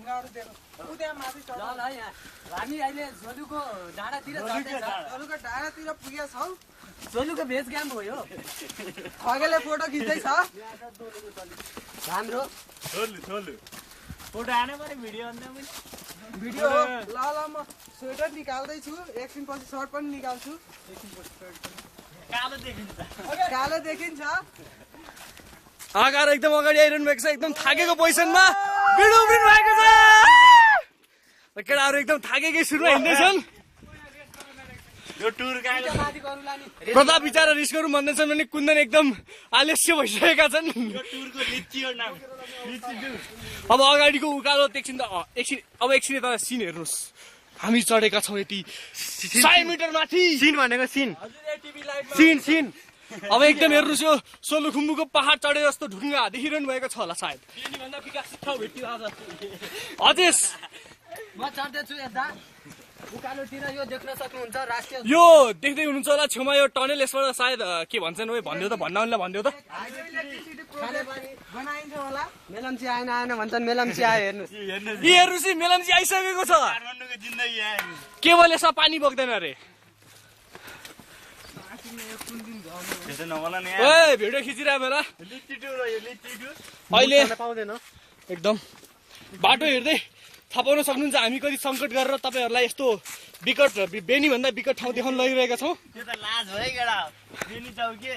ढुङ्गाहरू देऊ उ त्यहाँ माथि चढ ल यहाँ हामी अहिले जोलुको डाँडातिर जोलुको डाँडातिर पुगेका छौँ जोलुको बेस क्याम्प हो यो खगेले फोटो खिच्दैछ हाम्रो फोटो हाने पनि भिडियो अन्त पनि भिडियो हो ल म स्वेटर निकाल्दैछु एकछिनपछि सर्ट पनि निकाल्छु कालो देखिन्छ आकार एकदम अगाडि आइरहनु भएको छ एकदम थाकेको पोजिसनमा भिडियो उफ्रिनु भएको छ केटाहरू एकदम थाकेकै सुरुमा हिँड्दैछन् यो टुर गाडी प्रताप बिचारा रिस गरौँ भन्दैछन् भने कुन्दन एकदम आलस्य भइसकेका छन् यो टुरको लिच्ची हो नाम लिच्ची टुर अब अगाडिको उकालो एकछिन एकछिन यता सिन हेर्नुहोस् हामी चढेका छौँ यति 100 मिटर माथि सिन भनेको सिन सिन अब एकदम हेर्नुहोस् यो सोलुखुम्बुको पहाड चढे जस्तो ढुङ्गा देखिरहनु भएको छ होला सायद अजेस म चढ्दैछु यता उकालोतिर यो देख्न सक्नुहुन्छ राष्ट्रिय यो देख्दै हुनुहुन्छ होला छेउमा यो टनेल यसबाट सायद के भन्छन् भनिदेऊ त भन्दियो त खानेपानी बनाइन्छ होला मेलम्ची आएन भन्छन् मेलम्ची आयो हेर्नुहोस् यी हेर्नुहोस् मेलम्ची आइसकेको छ काठमाडौँको जिन्दगी आयो केवल यसमा पानी बग्दैन अरे त्यसो नहोला नि ओए भिडियो खिचिरहेको बेला लिच्ची टुर हो यो लिच्ची टुर अहिले पाउँदैन एकदम बाटो हेर्दै थाहा पाउन सक्नुहुन्छ हामी कति सङ्कट गरेर तपाईँहरूलाई यस्तो विकट बेनीभन्दा विकट ठाउँ देखाउन लगिरहेका छौँ त्यो त लाज हो है केटा बेनी चाउ के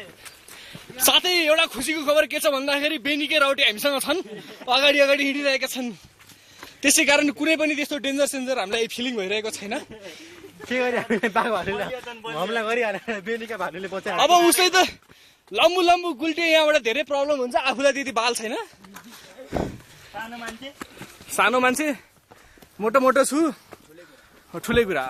साथै एउटा खुसीको खबर के छ भन्दाखेरि बेनीकै राउटे हामीसँग छन् अगाडि हिँडिरहेका छन् त्यसै कारण कुनै पनि त्यस्तो डेन्जर सेन्जर हामीलाई फिलिङ भइरहेको छैन के गरे बाघ भालुले हमला गरिहाले बेनीका भालुले बचाए अब उसै त लम्बु गुल्टे यहाँबाट धेरै प्रब्लम हुन्छ आफूलाई त्यति बाल छैन सानो मान्छे मोटो छु ठुलै कुरा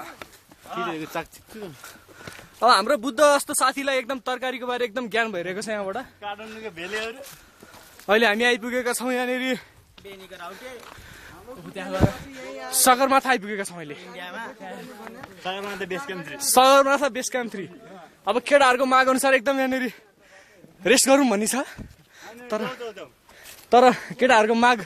अब हाम्रो बुद्ध जस्तो साथीलाई एकदम तरकारीको बारे एकदम ज्ञान भइरहेको छ यहाँबाट काठमाडौँको भेलेहरू अहिले हामी आइपुगेका छौँ यहाँनिर सगरमाथा आइपुगेका छौँ अहिले सगरमाथा बेस क्याम्प 3 अब केटाहरूको माग अनुसार एकदम यहाँनिर रेस्ट गरौँ भन्ने छ तर केटाहरूको माग